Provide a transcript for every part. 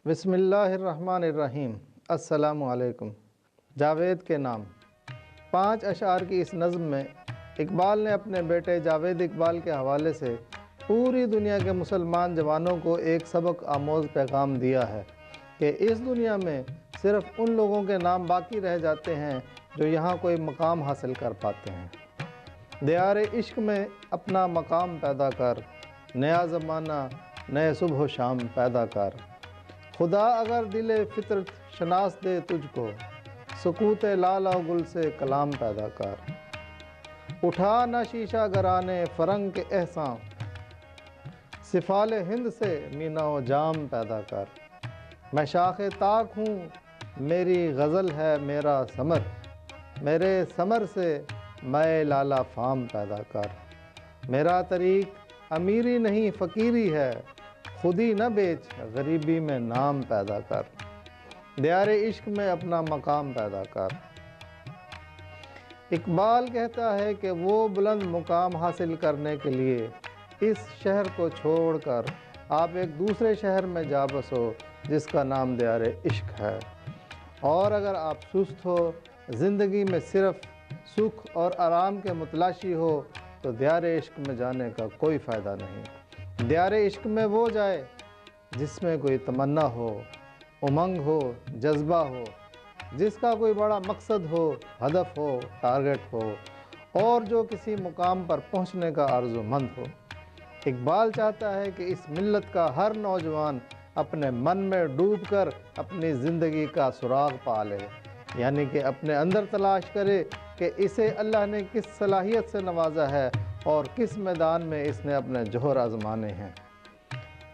بسم اللہ الرحمن الرحیم۔ السلام علیکم۔ جاوید کے نام 5 اشعار کی اس نظم میں اقبال نے اپنے بیٹے جاوید اقبال کے حوالے سے پوری دنیا کے مسلمان جوانوں کو ایک سبق آموز پیغام دیا ہے کہ اس دنیا میں صرف ان لوگوں کے نام باقی رہ جاتے ہیں جو یہاں کوئی مقام حاصل کر پاتے ہیں۔ دیار عشق میں اپنا مقام پیدا کر، نیا زمانہ نئے صبح و شام پیدا کر۔ خدا اگر دل فطرت شناس دے تجھ کو، سکوت لالہ و گل سے کلام پیدا کر۔ اٹھا نہ شیشہ گرانے فرنگ کے احساں، سفال ہند سے مینا و جام پیدا کر۔ میں شاخ طاق ہوں میری غزل ہے میرا ثمر، میرے ثمر سے میں لالہ فام پیدا کر۔ میرا طریق امیری نہیں فقیری ہے، خودی نہ بیچ غریبی میں نام پیدا کر۔ دیار عشق میں اپنا مقام پیدا کر۔ اقبال کہتا ہے کہ وہ بلند مقام حاصل کرنے کے لیے اس شہر کو چھوڑ کر آپ ایک دوسرے شہر میں جا بسو جس کا نام دیار عشق ہے۔ اور اگر آپ سست ہو، زندگی میں صرف سکھ اور آرام کے متلاشی ہو تو دیار عشق میں جانے کا کوئی فائدہ نہیں۔ دیار عشق میں وہ جائے جس میں کوئی تمنا ہو، امنگ ہو، جذبہ ہو، جس کا کوئی بڑا مقصد ہو، ہدف ہو، ٹارگٹ ہو، اور جو کسی مقام پر پہنچنے کا آرزو مند ہو۔ اقبال چاہتا ہے کہ اس ملت کا ہر نوجوان اپنے من میں ڈوب کر اپنی زندگی کا سراغ پا لے، یعنی کہ اپنے اندر تلاش کرے کہ اسے اللہ نے کس صلاحیت سے نوازا ہے اور کس میدان میں اس نے اپنے جوہر آزمانے ہیں۔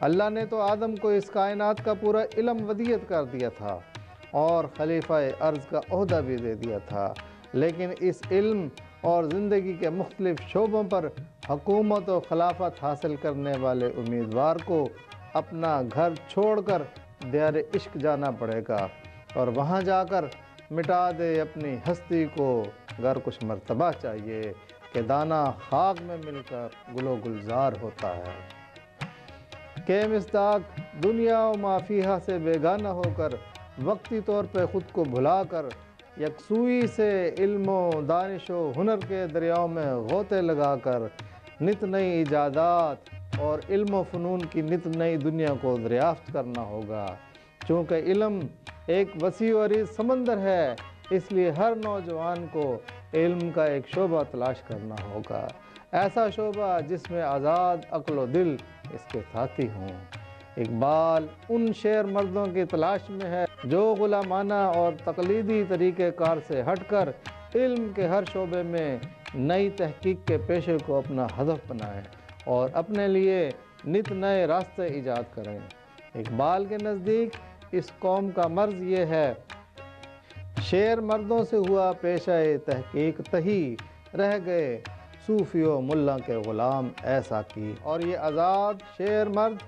اللہ نے تو آدم کو اس کائنات کا پورا علم ودیت کر دیا تھا اور خلیفہ ارض کا عہدہ بھی دے دیا تھا، لیکن اس علم اور زندگی کے مختلف شعبوں پر حکومت و خلافت حاصل کرنے والے امیدوار کو اپنا گھر چھوڑ کر دیار عشق جانا پڑے گا اور وہاں جا کر مٹا دے اپنی ہستی کو، گر کچھ مرتبہ چاہیے کہ دانہ خاک میں مل کر گل و گلزار ہوتا ہے۔ کہ مصداق دنیا و ما فیہا سے بیگانہ ہو کر وقتی طور پہ خود کو بھلا کر یکسوئی سے علم و دانش و ہنر کے دریاؤں میں غوطے لگا کر نت نئی ایجادات اور علم و فنون کی نت نئی دنیا کو دریافت کرنا ہوگا۔ چونکہ علم ایک وسیع و عریض سمندر ہے، اس لیے ہر نوجوان کو علم کا ایک شعبہ تلاش کرنا ہوگا، ایسا شعبہ جس میں آزاد عقل و دل اس کے ساتھی ہوں۔ اقبال ان شیر مردوں کی تلاش میں ہے جو غلامانہ اور تقلیدی طریقہ کار سے ہٹ کر علم کے ہر شعبے میں نئی تحقیق کے پیشے کو اپنا ہدف بنائیں اور اپنے لیے نت نئے راستے ایجاد کریں۔ اقبال کے نزدیک اس قوم کا مرض یہ ہے، شیر مردوں سے ہوا پیشہ تحقیق تہی، رہ گئے صوفی و ملا کے غلام ایسا کی۔ اور یہ آزاد شیر مرد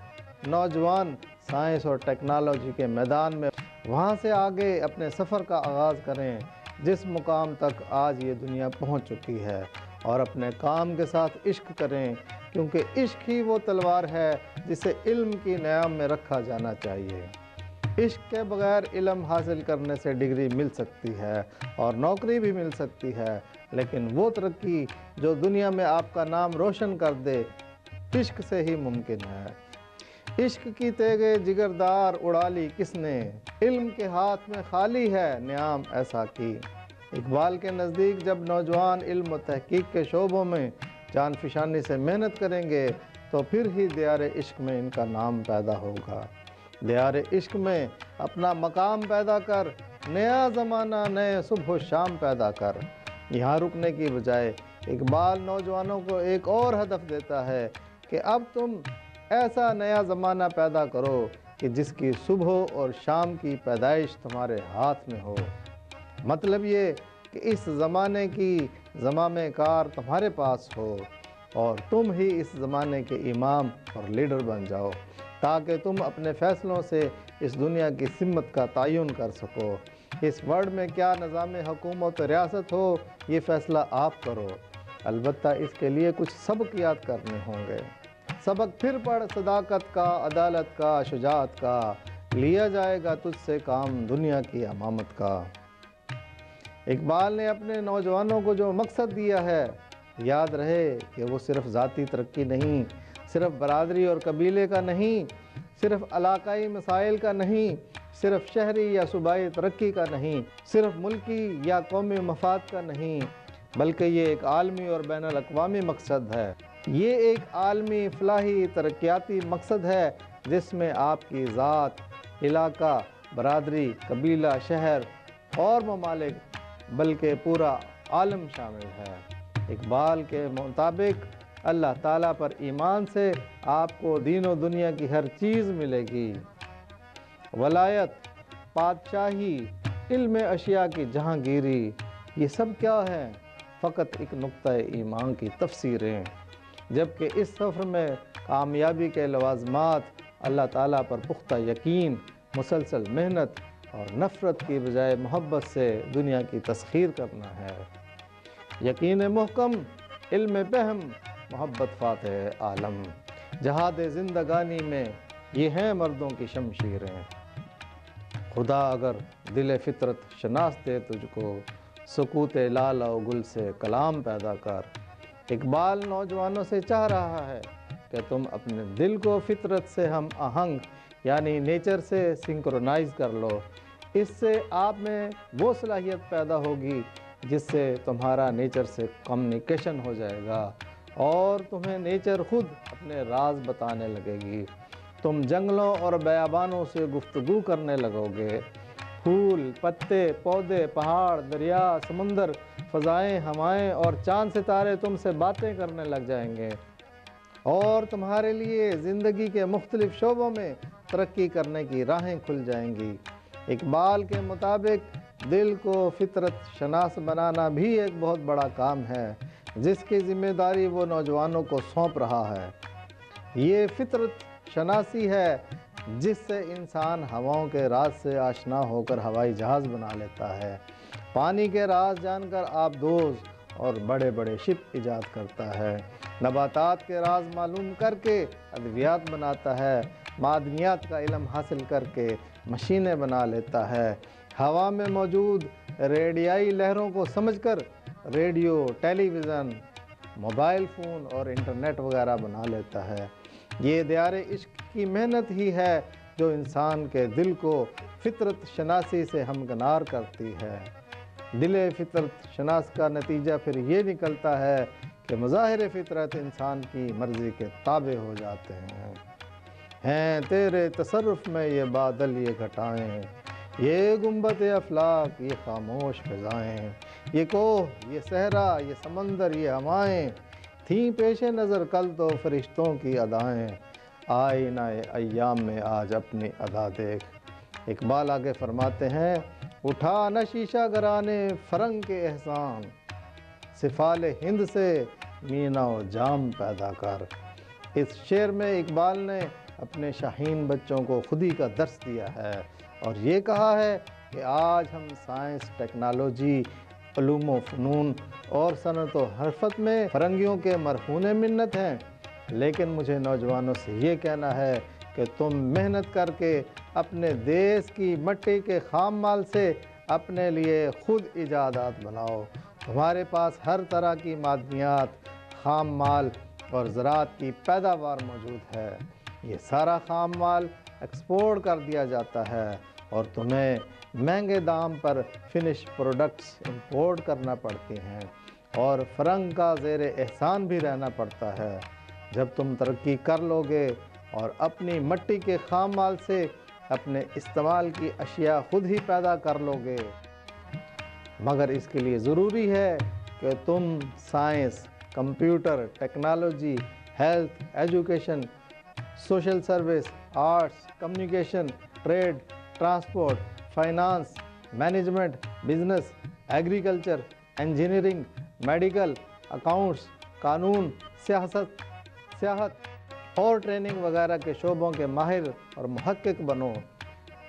نوجوان سائنس اور ٹیکنالوجی کے میدان میں وہاں سے آگے اپنے سفر کا آغاز کریں جس مقام تک آج یہ دنیا پہنچ چکی ہے، اور اپنے کام کے ساتھ عشق کریں، کیونکہ عشق ہی وہ تلوار ہے جسے علم کی نیام میں رکھا جانا چاہیے۔ عشق کے بغیر علم حاصل کرنے سے ڈگری مل سکتی ہے اور نوکری بھی مل سکتی ہے، لیکن وہ ترقی جو دنیا میں آپ کا نام روشن کر دے عشق سے ہی ممکن ہے۔ عشق کی تیغ جگردار اڑا لی کس نے، علم کے ہاتھ میں خالی ہے نیام ایسا کی۔ اقبال کے نزدیک جب نوجوان علم و تحقیق کے شعبوں میں جان فشانی سے محنت کریں گے تو پھر ہی دیار عشق میں ان کا نام پیدا ہوگا۔ دیار عشق میں اپنا مقام پیدا کر، نیا زمانہ نئے صبح و شام پیدا کر۔ یہاں رکنے کی بجائے اقبال نوجوانوں کو ایک اور ہدف دیتا ہے کہ اب تم ایسا نیا زمانہ پیدا کرو کہ جس کی صبح اور شام کی پیدائش تمہارے ہاتھ میں ہو۔ مطلب یہ کہ اس زمانے کی زمام کار تمہارے پاس ہو اور تم ہی اس زمانے کے امام اور لیڈر بن جاؤ، تاکہ تم اپنے فیصلوں سے اس دنیا کی سمت کا تعین کر سکو۔ اس ورلڈ میں کیا نظام حکومت و ریاست ہو، یہ فیصلہ آپ کرو۔ البتہ اس کے لیے کچھ سبق یاد کرنے ہوں گے۔ سبق پھر پڑھ صداقت کا، عدالت کا، شجاعت کا، لیا جائے گا تجھ سے کام دنیا کی امامت کا۔ اقبال نے اپنے نوجوانوں کو جو مقصد دیا ہے، یاد رہے کہ وہ صرف ذاتی ترقی نہیں، صرف برادری اور قبیلے کا نہیں، صرف علاقائی مسائل کا نہیں، صرف شہری یا صوبائی ترقی کا نہیں، صرف ملکی یا قومی مفاد کا نہیں، بلکہ یہ ایک عالمی اور بین الاقوامی مقصد ہے۔ یہ ایک عالمی فلاحی ترقیاتی مقصد ہے جس میں آپ کی ذات، علاقہ، برادری، قبیلہ، شہر اور ممالک بلکہ پورا عالم شامل ہے۔ اقبال کے مطابق اللہ تعالیٰ پر ایمان سے آپ کو دین و دنیا کی ہر چیز ملے گی۔ ولایت، بادشاہی، علم اشیاء کی جہانگیری، یہ سب کیا ہے؟ فقط ایک نقطہ ایمان کی تفسیریں۔ جبکہ اس سفر میں کامیابی کے لوازمات اللہ تعالیٰ پر پختہ یقین، مسلسل محنت اور نفرت کی بجائے محبت سے دنیا کی تسخیر کرنا ہے۔ یقین محکم، علم فہم، محبت فاتح عالم، جہاد زندگانی میں یہ ہیں مردوں کی شمشیریں۔ خدا اگر دل فطرت شناس دے تجھ کو، سکوت لال و گل سے کلام پیدا کر۔ اقبال نوجوانوں سے چاہ رہا ہے کہ تم اپنے دل کو فطرت سے ہم آہنگ یعنی نیچر سے سنکرونائز کر لو۔ اس سے آپ میں وہ صلاحیت پیدا ہوگی جس سے تمہارا نیچر سے کمیونیکیشن ہو جائے گا اور تمہیں نیچر خود اپنے راز بتانے لگے گی۔ تم جنگلوں اور بیابانوں سے گفتگو کرنے لگو گے۔ پھول، پتے، پودے، پہاڑ، دریا، سمندر، فضائیں، ہوائیں اور چاند ستارے تم سے باتیں کرنے لگ جائیں گے اور تمہارے لیے زندگی کے مختلف شعبوں میں ترقی کرنے کی راہیں کھل جائیں گی۔ اقبال کے مطابق دل کو فطرت شناس بنانا بھی ایک بہت بڑا کام ہے جس کی ذمہ داری وہ نوجوانوں کو سونپ رہا ہے۔ یہ فطرت شناسی ہے جس سے انسان ہواؤں کے راز سے آشنا ہو کر ہوائی جہاز بنا لیتا ہے، پانی کے راز جان کر آبدوز اور بڑے بڑے شپ ایجاد کرتا ہے، نباتات کے راز معلوم کر کے ادویات بناتا ہے، معدنیات کا علم حاصل کر کے مشینیں بنا لیتا ہے، ہوا میں موجود ریڈیائی لہروں کو سمجھ کر ریڈیو، ٹیلی ویژن، موبائل فون اور انٹرنیٹ وغیرہ بنا لیتا ہے۔ یہ دیار عشق کی محنت ہی ہے جو انسان کے دل کو فطرت شناسی سے ہمکنار کرتی ہے۔ دل فطرت شناس کا نتیجہ پھر یہ نکلتا ہے کہ مظاہر فطرت انسان کی مرضی کے تابع ہو جاتے ہیں تیرے تصرف میں یہ بادل، یہ گھٹائیں، یہ گنبد افلاک، یہ خاموش فضائیں، یہ کوہ، یہ صحرا، یہ سمندر، یہ ہوائیں، تھیں پیش نظر کل تو فرشتوں کی ادائیں، آئینہ ایام میں آج اپنی ادا دیکھ۔ اقبال آگے فرماتے ہیں، اٹھا نہ شیشہ گرانے فرنگ کے احسان، سفال ہند سے مینا و جام پیدا کر۔ اس شعر میں اقبال نے اپنے شاہین بچوں کو خودی کا درس دیا ہے اور یہ کہا ہے کہ آج ہم سائنس، ٹیکنالوجی، علوم و فنون اور صنعت و حرفت میں فرنگیوں کے مرہون منت ہیں، لیکن مجھے نوجوانوں سے یہ کہنا ہے کہ تم محنت کر کے اپنے دیس کی مٹی کے خام مال سے اپنے لیے خود ایجادات بناؤ۔ تمہارے پاس ہر طرح کی معدنیات، خام مال اور زراعت کی پیداوار موجود ہے۔ یہ سارا خام مال ایکسپورٹ کر دیا جاتا ہے اور تمہیں مہنگے دام پر فنش پروڈکٹس امپورٹ کرنا پڑتے ہیں اور فرنگ کا زیر احسان بھی رہنا پڑتا ہے۔ جب تم ترقی کر لو گے اور اپنی مٹی کے خام مال سے اپنے استعمال کی اشیاء خود ہی پیدا کر لو گے، مگر اس کے لیے ضروری ہے کہ تم science, computer, technology, health, education, social service, arts, communication, trade, transport, finance, management, business, agriculture, engineering, medical, accounts, قانون، سیاحت اور ٹریننگ وغیرہ کے شعبوں کے ماہر اور محقق بنو،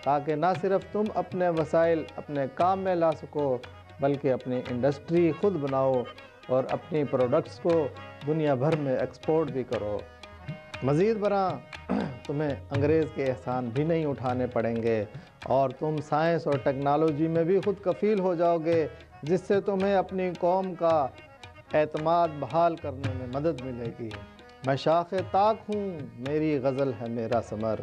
تاکہ نہ صرف تم اپنے وسائل اپنے کام میں لا سکو بلکہ اپنی انڈسٹری خود بناؤ اور اپنی پروڈکٹس کو دنیا بھر میں ایکسپورٹ بھی کرو۔ مزید برآں تمہیں انگریز کے احسان بھی نہیں اٹھانے پڑیں گے اور تم سائنس اور ٹیکنالوجی میں بھی خود کفیل ہو جاؤ گے، جس سے تمہیں اپنی قوم کا اعتماد بحال کرنے میں مدد ملے گی۔ میں شاخ طاق ہوں، میری غزل ہے میرا ثمر،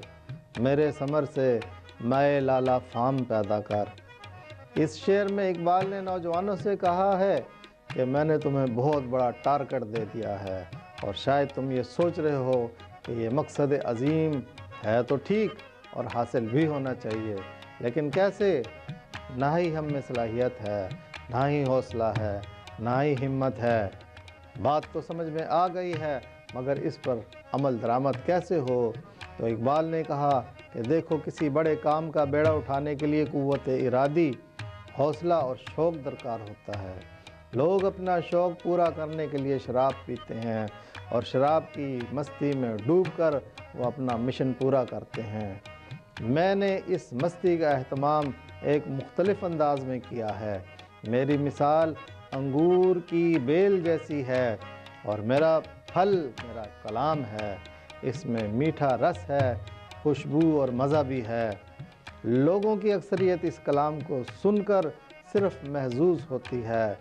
میرے ثمر سے میں لالا فام پیدا کر۔ اس شعر میں اقبال نے نوجوانوں سے کہا ہے کہ میں نے تمہیں بہت بڑا ٹارگٹ دے دیا ہے اور شاید تم یہ سوچ رہے ہو کہ یہ مقصد عظیم ہے تو ٹھیک اور حاصل بھی ہونا چاہیے، لیکن کیسے؟ نہ ہی ہم میں صلاحیت ہے، نہ ہی حوصلہ ہے، نہ ہی ہمت ہے۔ بات تو سمجھ میں آ گئی ہے، مگر اس پر عمل درآمد کیسے ہو؟ تو اقبال نے کہا کہ دیکھو، کسی بڑے کام کا بیڑا اٹھانے کے لیے قوت ارادی، حوصلہ اور شوق درکار ہوتا ہے۔ لوگ اپنا شوق پورا کرنے کے لیے شراب پیتے ہیں اور شراب کی مستی میں ڈوب کر وہ اپنا مشن پورا کرتے ہیں۔ میں نے اس مستی کا اہتمام ایک مختلف انداز میں کیا ہے۔ میری مثال انگور کی بیل جیسی ہے اور میرا پھل میرا کلام ہے۔ اس میں میٹھا رس ہے، خوشبو اور مزہ بھی ہے۔ لوگوں کی اکثریت اس کلام کو سن کر صرف محظوظ ہوتی ہے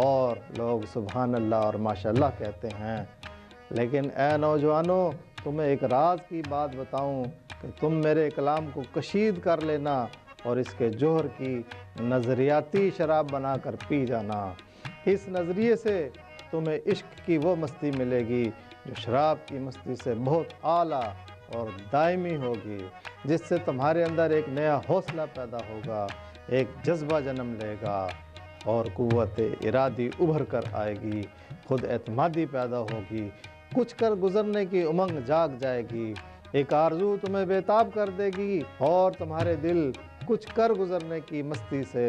اور لوگ سبحان اللہ اور ماشاءاللہ کہتے ہیں، لیکن اے نوجوانوں، تمہیں ایک راز کی بات بتاؤں کہ تم میرے کلام کو کشید کر لینا اور اس کے جوہر کی نظریاتی شراب بنا کر پی جانا۔ اس نظریے سے تمہیں عشق کی وہ مستی ملے گی جو شراب کی مستی سے بہت اعلیٰ اور دائمی ہوگی، جس سے تمہارے اندر ایک نیا حوصلہ پیدا ہوگا، ایک جذبہ جنم لے گا اور قوت ارادی ابھر کر آئے گی، خود اعتمادی پیدا ہوگی، کچھ کر گزرنے کی امنگ جاگ جائے گی، ایک آرزو تمہیں بےتاب کر دے گی اور تمہارے دل کچھ کر گزرنے کی مستی سے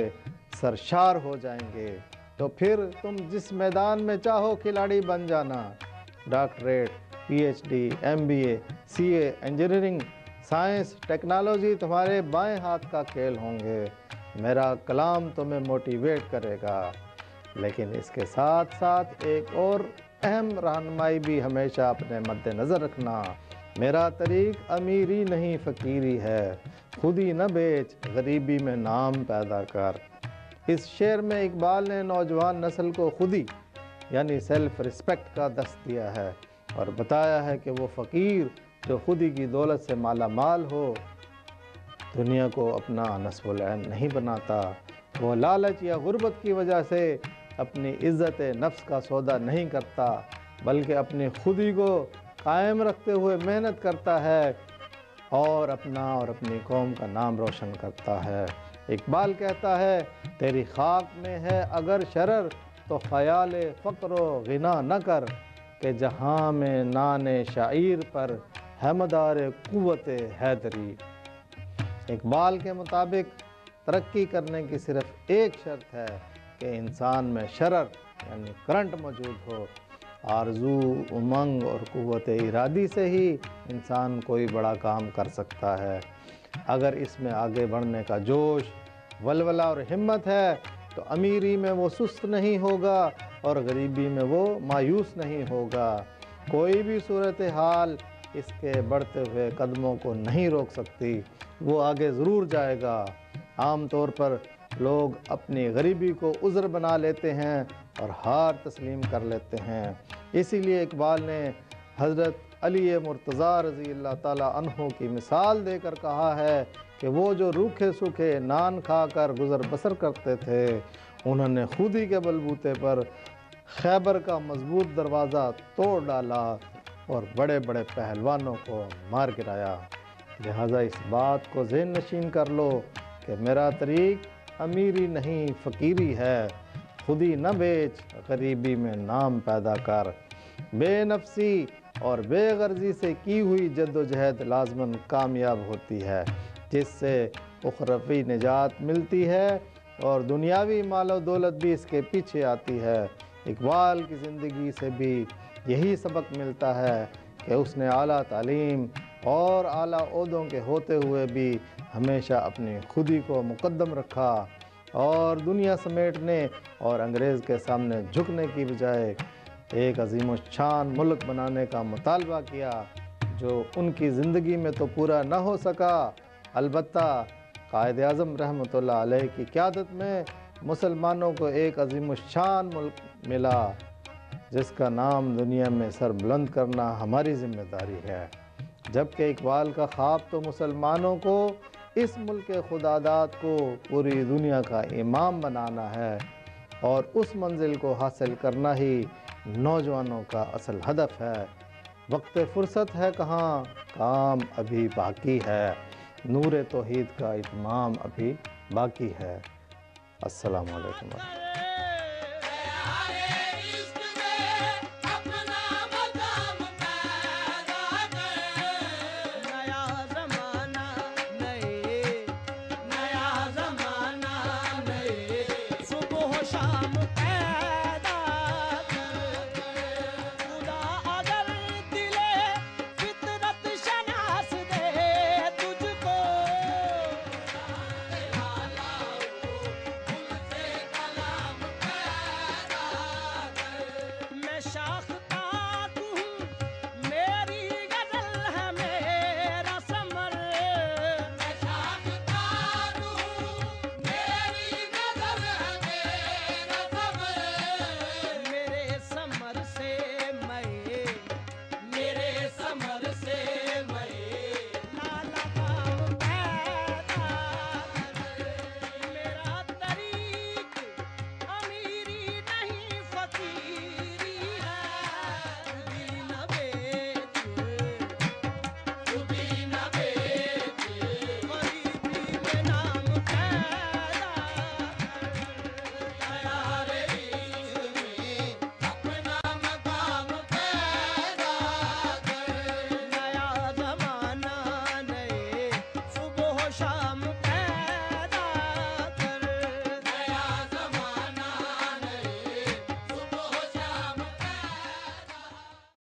سرشار ہو جائیں گے۔ تو پھر تم جس میدان میں چاہو کھلاڑی بن جانا، doctorate, P H D, M B A, C A, engineering, science, technology تمہارے بائیں ہاتھ کا کھیل ہوں گے۔ میرا کلام تمہیں موٹیویٹ کرے گا، لیکن اس کے ساتھ ساتھ ایک اور اہم رہنمائی بھی ہمیشہ اپنے مد نظر رکھنا۔ میرا طریق امیری نہیں فقیری ہے، خودی نہ بیچ، غریبی میں نام پیدا کر۔ اس شعر میں اقبال نے نوجوان نسل کو خودی یعنی سیلف رسپیکٹ کا درس دیا ہے اور بتایا ہے کہ وہ فقیر جو خودی کی دولت سے مالا مال ہو، دنیا کو اپنا نصب العین نہیں بناتا۔ وہ لالچ یا غربت کی وجہ سے اپنی عزت نفس کا سودا نہیں کرتا، بلکہ اپنی خودی کو قائم رکھتے ہوئے محنت کرتا ہے اور اپنا اور اپنی قوم کا نام روشن کرتا ہے۔ اقبال کہتا ہے، تیری خاک میں ہے اگر شرر تو خیال فقر و غنا نہ کر، کہ جہاں میں نان شعیر پر ہے مدار قوت حیدری۔ اقبال کے مطابق ترقی کرنے کی صرف ایک شرط ہے کہ انسان میں شرر یعنی کرنٹ موجود ہو۔ آرزو، امنگ اور قوت ارادی سے ہی انسان کوئی بڑا کام کر سکتا ہے۔ اگر اس میں آگے بڑھنے کا جوش، ولولہ اور ہمت ہے تو امیری میں وہ سست نہیں ہوگا اور غریبی میں وہ مایوس نہیں ہوگا۔ کوئی بھی صورتحال اس کے بڑھتے ہوئے قدموں کو نہیں روک سکتی، وہ آگے ضرور جائے گا۔ عام طور پر لوگ اپنی غریبی کو عذر بنا لیتے ہیں اور ہار تسلیم کر لیتے ہیں۔ اسی لیے اقبال نے حضرت علی مرتضیٰ رضی اللہ تعالیٰ عنہ کی مثال دے کر کہا ہے کہ وہ جو روکھے سوکھے نان کھا کر گزر بسر کرتے تھے، انہوں نے خودی کے بلبوتے پر خیبر کا مضبوط دروازہ توڑ ڈالا اور بڑے بڑے پہلوانوں کو مار گرایا۔ لہٰذا اس بات کو ذہن نشین کر لو کہ میرا طریق امیری نہیں فقیری ہے، خودی نہ بیچ، غریبی میں نام پیدا کر۔ بے نفسی اور بے غرضی سے کی ہوئی جد و جہد لازماً کامیاب ہوتی ہے، جس سے اخروی نجات ملتی ہے اور دنیاوی مال و دولت بھی اس کے پیچھے آتی ہے۔ اقبال کی زندگی سے بھی یہی سبق ملتا ہے کہ اس نے اعلیٰ تعلیم اور اعلیٰ عہدوں کے ہوتے ہوئے بھی ہمیشہ اپنی خودی کو مقدم رکھا اور دنیا سمیٹنے اور انگریز کے سامنے جھکنے کی بجائے ایک عظیم الشان ملک بنانے کا مطالبہ کیا جو ان کی زندگی میں تو پورا نہ ہو سکا، البتہ قائد اعظم رحمۃ اللہ علیہ کی قیادت میں مسلمانوں کو ایک عظیم الشان ملک ملا جس کا نام دنیا میں سر بلند کرنا ہماری ذمہ داری ہے۔ جبکہ اقبال کا خواب تو مسلمانوں کو اس ملک خداداد کو پوری دنیا کا امام بنانا ہے، اور اس منزل کو حاصل کرنا ہی نوجوانوں کا اصل ہدف ہے۔ وقت فرصت ہے کہاں، کام ابھی باقی ہے، نور توحید کا اتمام ابھی باقی ہے۔ السلام علیکم۔ شاہ